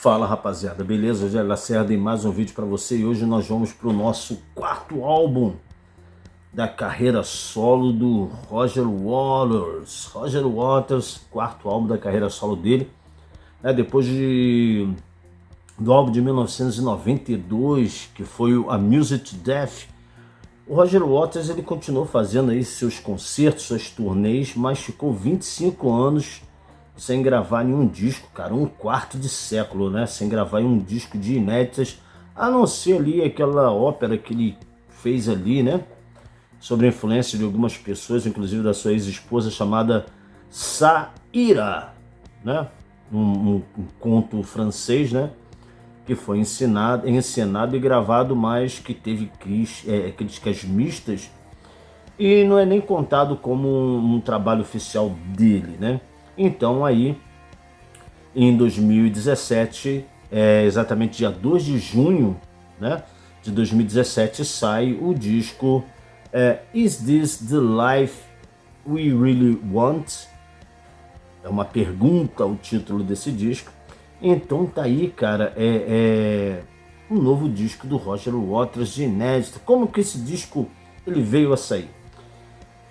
Fala rapaziada, beleza? Hoje é Lacerda em mais um vídeo para você e hoje nós vamos para o nosso quarto álbum da carreira solo do Roger Waters. Roger Waters, quarto álbum da carreira solo dele, né? Depois do álbum de 1992, que foi o A Music to Death. O Roger Waters ele continuou fazendo aí seus concertos, suas turnês, mas ficou 25 anos sem gravar nenhum disco, cara, um quarto de século, né? Sem gravar um disco de inéditas, a não ser ali aquela ópera que ele fez ali, né? Sobre a influência de algumas pessoas, inclusive da sua ex-esposa, chamada Saira, né? Um conto francês, né? Que foi encenado e gravado, mas que teve críticas mistas e não é nem contado como um trabalho oficial dele, né? Então aí, em 2017, exatamente dia 2 de junho, né, de 2017, sai o disco Is This the Life We Really Want? É uma pergunta o título desse disco. Então tá aí, cara, um novo disco do Roger Waters de inédito. Como que esse disco ele veio a sair?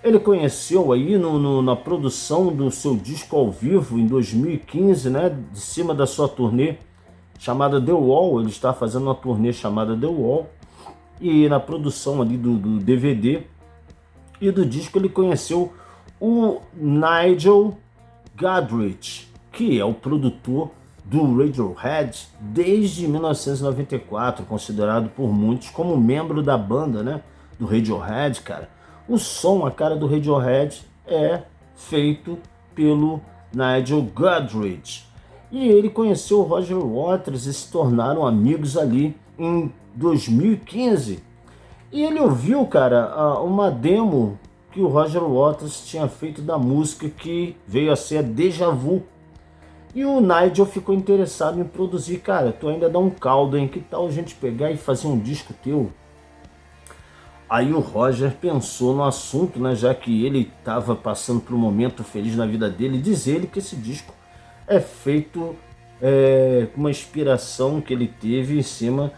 Ele conheceu aí na produção do seu disco ao vivo em 2015, né? De cima da sua turnê chamada The Wall. Ele está fazendo uma turnê chamada The Wall. E na produção ali do DVD e do disco ele conheceu o Nigel Godrich, que é o produtor do Radiohead desde 1994, considerado por muitos como membro da banda, né? Do Radiohead, cara. O som, a cara do Radiohead é feito pelo Nigel Godrich. E ele conheceu o Roger Waters e se tornaram amigos ali em 2015. E ele ouviu, cara, uma demo que o Roger Waters tinha feito da música que veio a ser a Deja Vu. E o Nigel ficou interessado em produzir. Cara, tu ainda dá um caldo, hein? Que tal a gente pegar e fazer um disco teu? Aí o Roger pensou no assunto, né, já que ele estava passando por um momento feliz na vida dele, diz ele que esse disco é feito com uma inspiração que ele teve em cima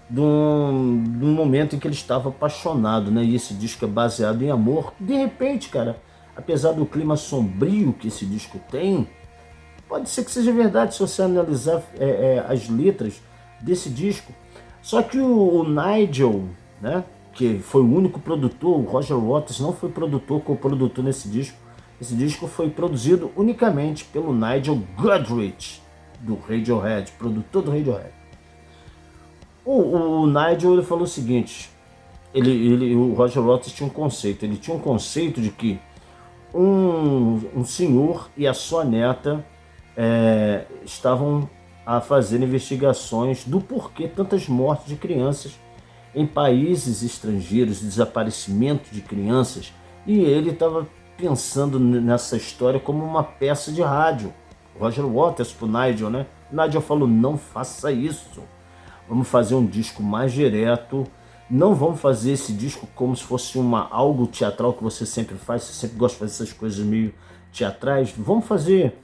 de um momento em que ele estava apaixonado, né, e esse disco é baseado em amor. De repente, cara, apesar do clima sombrio que esse disco tem, pode ser que seja verdade se você analisar as letras desse disco. Só que o Nigel, né, que foi o único produtor, o Roger Waters não foi produtor, co-produtor nesse disco. Esse disco foi produzido unicamente pelo Nigel Godrich, do Radiohead, produtor do Radiohead. O Nigel ele falou o seguinte, o Roger Waters tinha um conceito, ele tinha um conceito de que um senhor e a sua neta estavam a fazer investigações do porquê tantas mortes de crianças em países estrangeiros, desaparecimento de crianças, e ele estava pensando nessa história como uma peça de rádio. Roger Waters pro Nigel, né? O Nigel falou, não faça isso, vamos fazer um disco mais direto, não vamos fazer esse disco como se fosse algo teatral que você sempre faz, você sempre gosta de fazer essas coisas meio teatrais, vamos fazer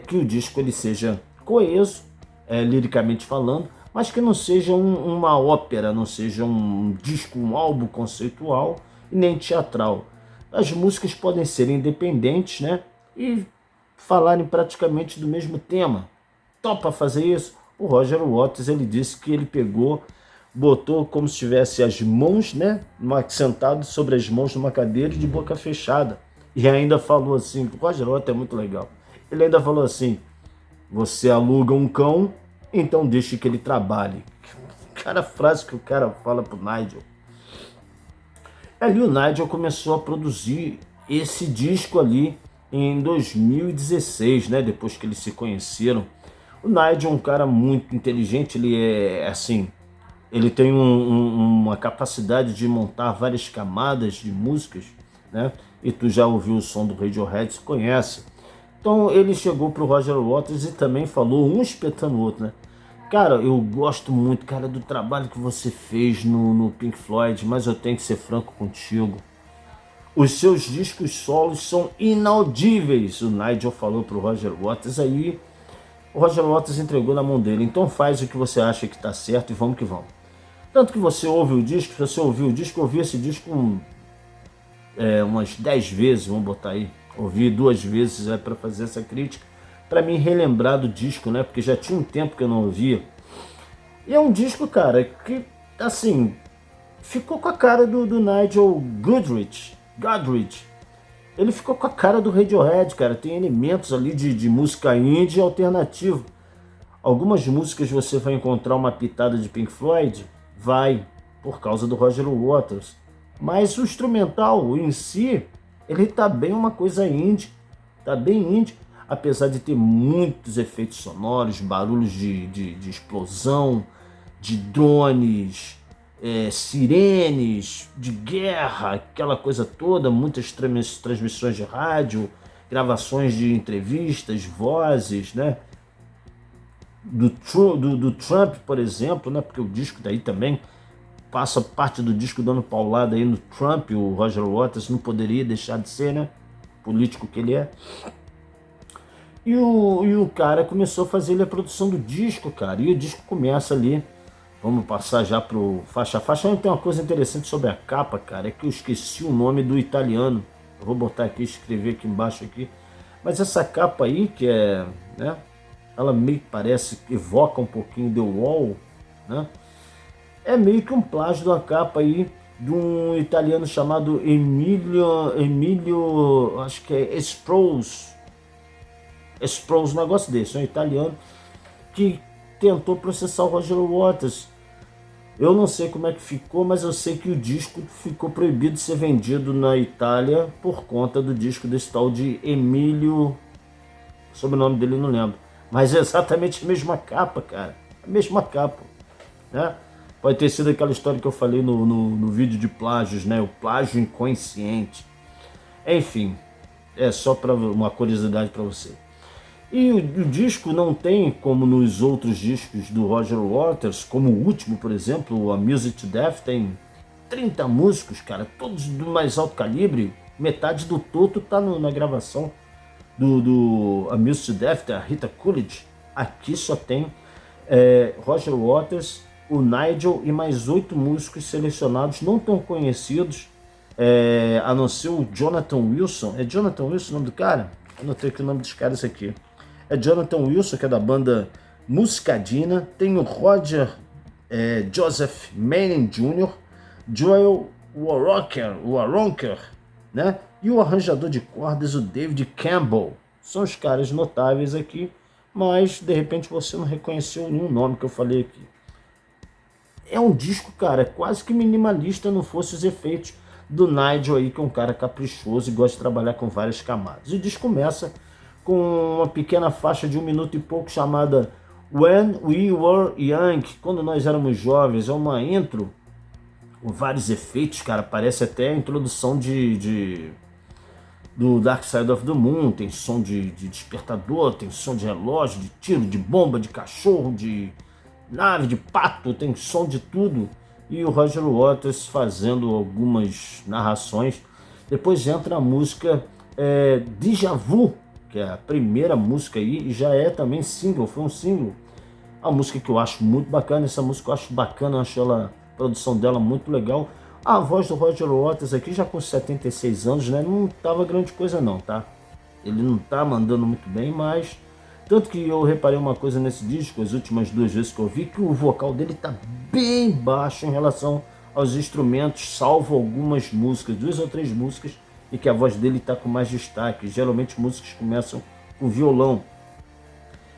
que o disco ele seja coeso, liricamente falando, mas que não seja uma ópera, não seja um disco, um álbum conceitual e nem teatral. As músicas podem ser independentes, né? E falarem praticamente do mesmo tema. Topa fazer isso? O Roger Waters ele disse que ele botou como se tivesse as mãos, né? Sentado sobre as mãos numa cadeira de boca fechada. E ainda falou assim, o Roger Waters é muito legal. Ele ainda falou assim, você aluga um cão, então deixe que ele trabalhe. Cara, a frase que o cara fala pro Nigel. Ali o Nigel começou a produzir esse disco ali em 2016, né? Depois que eles se conheceram. O Nigel é um cara muito inteligente, ele é assim, ele tem uma capacidade de montar várias camadas de músicas, né? E tu já ouviu o som do Radiohead, você conhece. Então ele chegou pro Roger Waters e também falou, um espetando o outro, né? Cara, eu gosto muito, cara, do trabalho que você fez no Pink Floyd, mas eu tenho que ser franco contigo. Os seus discos solos são inaudíveis, o Nigel falou pro Roger Waters. Aí o Roger Waters entregou na mão dele. Então faz o que você acha que está certo e vamos que vamos. Tanto que você ouve o disco, se você ouviu o disco, eu ouvi esse disco umas 10 vezes, vamos botar aí. Ouvi 2 vezes para fazer essa crítica, para mim relembrar do disco, né? Porque já tinha um tempo que eu não ouvia. E é um disco, cara, que, assim, ficou com a cara do Nigel Godrich. Ele ficou com a cara do Radiohead, cara. Tem elementos ali de música indie alternativo. Algumas músicas você vai encontrar uma pitada de Pink Floyd, vai, por causa do Roger Waters. Mas o instrumental em si, ele tá bem uma coisa indie, tá bem indie, apesar de ter muitos efeitos sonoros, barulhos de explosão, de drones, sirenes, de guerra, aquela coisa toda, muitas transmissões de rádio, gravações de entrevistas, vozes, né? Do Trump, por exemplo, né? Porque o disco daí também passa parte do disco dando paulada aí no Trump. O Roger Waters não poderia deixar de ser, né? Político que ele é. E o cara começou a fazer a produção do disco, cara. E o disco começa ali. Vamos passar já pro faixa a faixa. Tem uma coisa interessante sobre a capa, cara. É que eu esqueci o nome do italiano. Eu vou botar aqui, escrever aqui embaixo aqui. Mas essa capa aí, que é, né? Ela meio que parece, evoca um pouquinho The Wall, né? É meio que um plágio da capa aí de um italiano chamado Emilio, acho que é Esprous, um negócio desse, um italiano que tentou processar o Roger Waters. Eu não sei como é que ficou, mas eu sei que o disco ficou proibido de ser vendido na Itália por conta do disco desse tal de Emilio, o sobrenome dele eu não lembro, mas é exatamente a mesma capa, cara, a mesma capa, né? Pode ter sido aquela história que eu falei no vídeo de plágios, né? O plágio inconsciente. Enfim, é só para uma curiosidade para você. E o disco não tem, como nos outros discos do Roger Waters, como o último, por exemplo, o Amused to Death, tem 30 músicos, cara, todos do mais alto calibre. Metade do Toto tá na gravação do Amused to Death, da Rita Coolidge. Aqui só tem Roger Waters, o Nigel e mais 8 músicos selecionados, não tão conhecidos, a não ser o Jonathan Wilson. É Jonathan Wilson o nome do cara? Anotei aqui o nome dos caras aqui. É Jonathan Wilson, que é da banda Muscadina. Tem o Roger Joseph Manning Jr., Joel Waronker, né? E o arranjador de cordas, o David Campbell. São os caras notáveis aqui, mas de repente você não reconheceu nenhum nome que eu falei aqui. É um disco, cara, quase que minimalista, não fosse os efeitos do Nigel aí, que é um cara caprichoso e gosta de trabalhar com várias camadas. O disco começa com uma pequena faixa de 1 minuto e pouco chamada When We Were Young, quando nós éramos jovens. É uma intro com vários efeitos, cara, parece até a introdução do Dark Side of the Moon. Tem som de despertador, tem som de relógio, de tiro, de bomba, de cachorro, de nave, de pato, tem som de tudo. E o Roger Waters fazendo algumas narrações. Depois entra a música Déjà Vu, que é a primeira música aí, e já é também single, foi um single. A música que eu acho muito bacana, essa música eu acho bacana, eu acho a produção dela muito legal. A voz do Roger Waters aqui, já com 76 anos, né, não tava grande coisa não, tá? Ele não tá mandando muito bem, mas... Tanto que eu reparei uma coisa nesse disco, as últimas 2 vezes que eu vi, que o vocal dele tá bem baixo em relação aos instrumentos, salvo algumas músicas, 2 ou 3 músicas, e que a voz dele tá com mais destaque. Geralmente músicas começam com violão.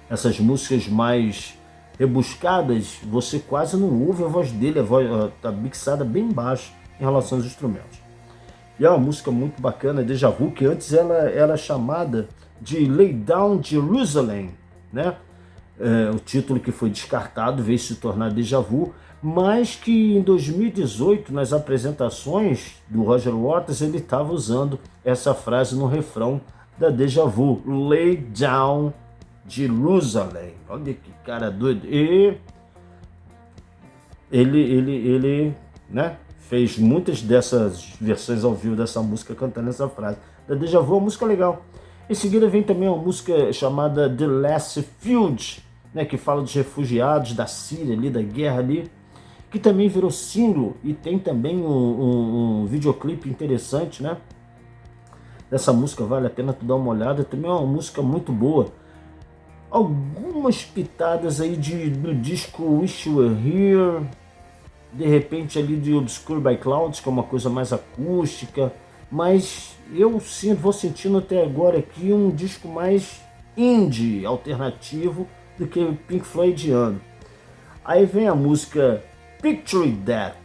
Essas músicas mais rebuscadas, você quase não ouve a voz dele, a voz tá mixada bem baixo em relação aos instrumentos. E é uma música muito bacana, Déjà Vu, que antes ela era chamada de Lay Down Jerusalem, né? O título que foi descartado veio se tornar Déjà Vu, mas que em 2018, nas apresentações do Roger Waters, ele estava usando essa frase no refrão da Déjà Vu, Lay Down Jerusalem. Olha que cara doido. E ele né, fez muitas dessas versões ao vivo dessa música cantando essa frase. Da Déjà Vu é uma música legal. Em seguida vem também uma música chamada The Last Field, né, que fala dos refugiados da Síria, ali, da guerra ali, que também virou single e tem também um videoclipe interessante, né? Essa música vale a pena tu dar uma olhada, também é uma música muito boa. Algumas pitadas aí do disco Wish You Were Here, de repente ali de Obscure by Clouds, que é uma coisa mais acústica, mas eu vou sentindo até agora aqui um disco mais indie, alternativo, do que o Pink Floydiano. Aí vem a música Picture That.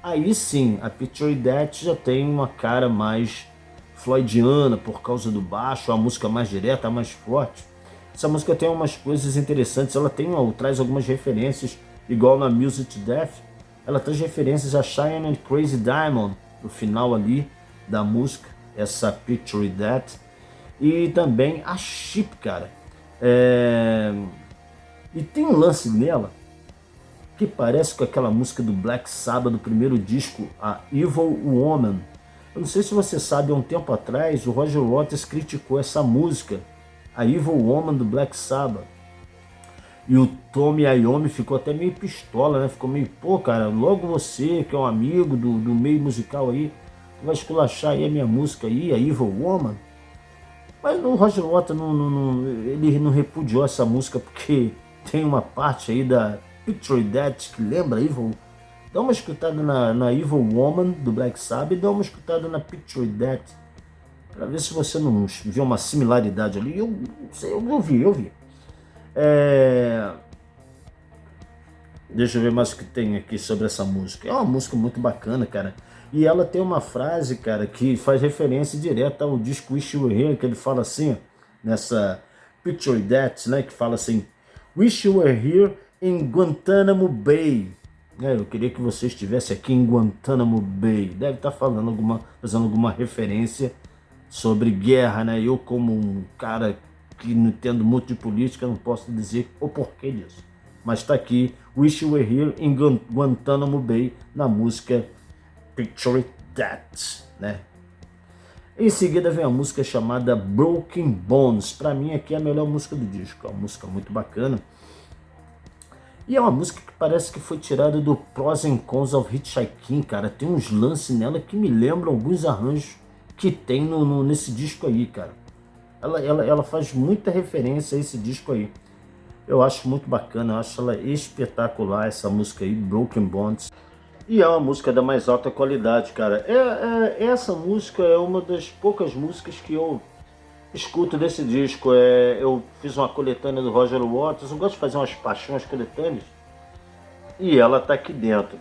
Aí sim, a Picture That já tem uma cara mais floydiana por causa do baixo, a música mais direta, mais forte. Essa música tem umas coisas interessantes, ela traz algumas referências, igual na Music to Death, ela traz referências a Cheyenne and Crazy Diamond, no final ali da música, essa Picture That, e também a Chip, cara. E tem um lance nela que parece com aquela música do Black Sabbath do primeiro disco, a Evil Woman. Eu não sei se você sabe, há um tempo atrás o Roger Waters criticou essa música, a Evil Woman do Black Sabbath. E o Tommy Iommi ficou até meio pistola, né? Ficou meio, pô, cara, logo você, que é um amigo do meio musical aí, vai esculachar aí a minha música aí, a Evil Woman. Mas o Roger Waters ele não repudiou essa música porque tem uma parte aí da Picture That que lembra Evil. Dá uma escutada na Evil Woman do Black Sabbath e dá uma escutada na Picture That, para ver se você não vê uma similaridade ali. Eu vi. Deixa eu ver mais o que tem aqui sobre essa música. É uma música muito bacana, cara. E ela tem uma frase, cara, que faz referência direta ao disco Wish You Were Here, que ele fala assim, nessa Picture That, né, que fala assim: Wish You Were Here in Guantanamo Bay. Eu queria que você estivesse aqui em Guantanamo Bay. Deve estar fazendo alguma referência sobre guerra, né? Eu, como um cara que não entendo muito de política, não posso dizer o porquê disso. Mas está aqui, Wish You Were Here in Guantanamo Bay, na música Picture That, né? Em seguida vem a música chamada Broken Bones. Para mim aqui é a melhor música do disco, é uma música muito bacana. E é uma música que parece que foi tirada do Pros and Cons of Hitchhiking, cara. Tem uns lances nela que me lembram alguns arranjos que tem nesse disco aí, cara. Ela faz muita referência a esse disco aí. Eu acho muito bacana, eu acho ela espetacular, essa música aí, Broken Bones. E é uma música da mais alta qualidade, cara. Essa música é uma das poucas músicas que eu escuto desse disco. Eu fiz uma coletânea do Roger Waters, eu gosto de fazer umas paixões coletâneas, e ela tá aqui dentro.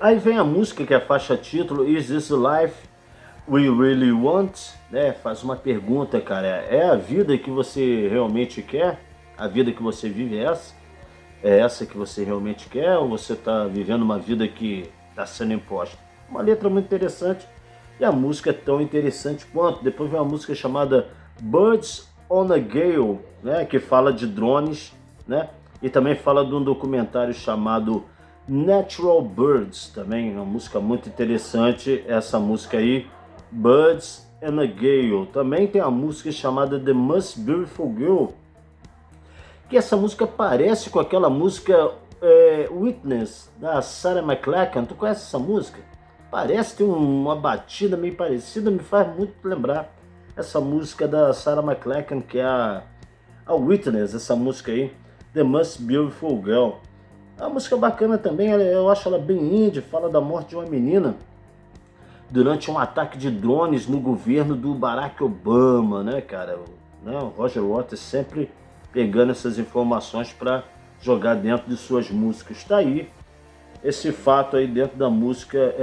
Aí vem a música que é a faixa título, Is This the Life We Really Want? Né? Faz uma pergunta, cara, é a vida que você realmente quer? A vida que você vive é essa? É essa que você realmente quer, ou você está vivendo uma vida que está sendo imposta? Uma letra muito interessante, e a música é tão interessante quanto. Depois vem uma música chamada Birds on a Gale, né, que fala de drones, né, e também fala de um documentário chamado Natural Birds, também uma música muito interessante, essa música aí, Birds on a Gale. Também tem a música chamada The Most Beautiful Girl, que essa música parece com aquela música Witness, da Sarah McLachlan. Tu conhece essa música? Parece ter uma batida meio parecida, me faz muito lembrar essa música da Sarah McLachlan, que é a Witness, essa música aí, The Most Beautiful Girl. É uma música bacana também, eu acho ela bem indie, fala da morte de uma menina durante um ataque de drones no governo do Barack Obama, né, cara? O Roger Waters sempre pegando essas informações para jogar dentro de suas músicas. Está aí esse fato aí dentro da música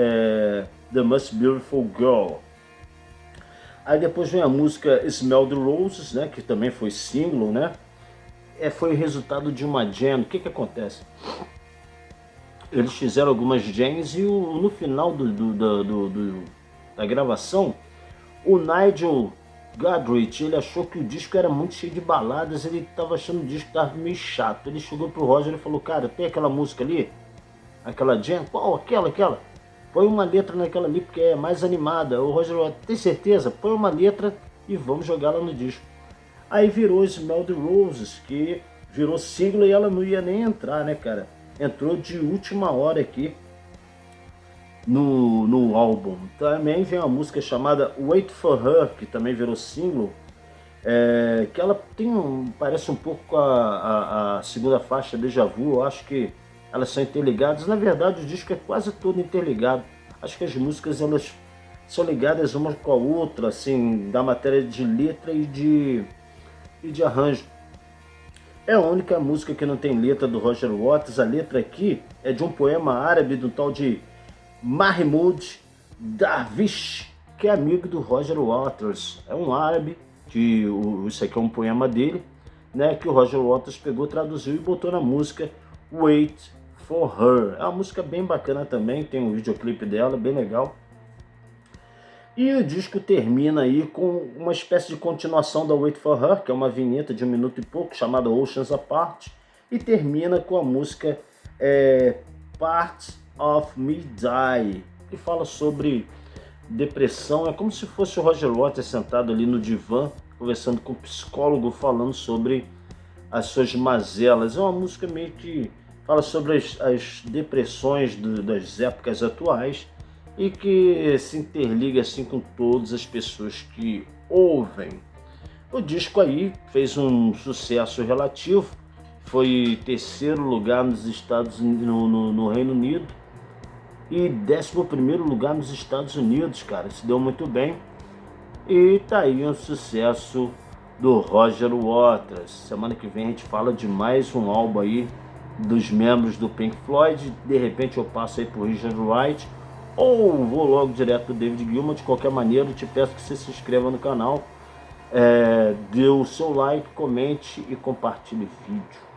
The Most Beautiful Girl. Aí depois vem a música Smell the Roses, né, que também foi single, né? Foi o resultado de uma jam. O que acontece? Eles fizeram algumas jams e no final da gravação, o Nigel Godrich, ele achou que o disco era muito cheio de baladas, ele estava achando o disco tava meio chato. Ele chegou pro Roger e falou: cara, tem aquela música ali? Aquela jam? Qual? Aquela. Põe uma letra naquela ali porque é mais animada. O Roger, tem certeza? Põe uma letra e vamos jogar ela no disco. Aí virou Smell the Roses, que virou single e ela não ia nem entrar, né, cara? Entrou de última hora aqui no álbum. Também vem uma música chamada Wait for Her, que também virou single, que ela parece um pouco com a segunda faixa, Deja Vu. Eu acho que elas são interligadas. Na verdade, o disco é quase todo interligado. Acho que as músicas elas são ligadas uma com a outra, assim, da matéria de letra e de arranjo. É a única música que não tem letra do Roger Waters. A letra aqui é de um poema árabe do tal de Mahmoud Darwish, que é amigo do Roger Waters. É um árabe, que isso aqui é um poema dele, né, que o Roger Waters pegou, traduziu e botou na música Wait for Her. É uma música bem bacana também, tem um videoclipe dela, bem legal. E o disco termina aí com uma espécie de continuação da Wait for Her, que é uma vinheta de 1 minuto e pouco, chamada Oceans Apart, e termina com a música Part of Me Die, que fala sobre depressão. É como se fosse o Roger Waters sentado ali no divã, conversando com o psicólogo, falando sobre as suas mazelas. É uma música meio que fala sobre as depressões das épocas atuais e que se interliga assim com todas as pessoas que ouvem. O disco aí fez um sucesso relativo, foi terceiro lugar nos no Reino Unido e 11º lugar nos Estados Unidos, cara. Se deu muito bem. E tá aí um sucesso do Roger Waters. Semana que vem a gente fala de mais um álbum aí dos membros do Pink Floyd. De repente eu passo aí pro Richard Wright, ou vou logo direto pro David Gilmour. De qualquer maneira, eu te peço que você se inscreva no canal, dê o seu like, comente e compartilhe o vídeo.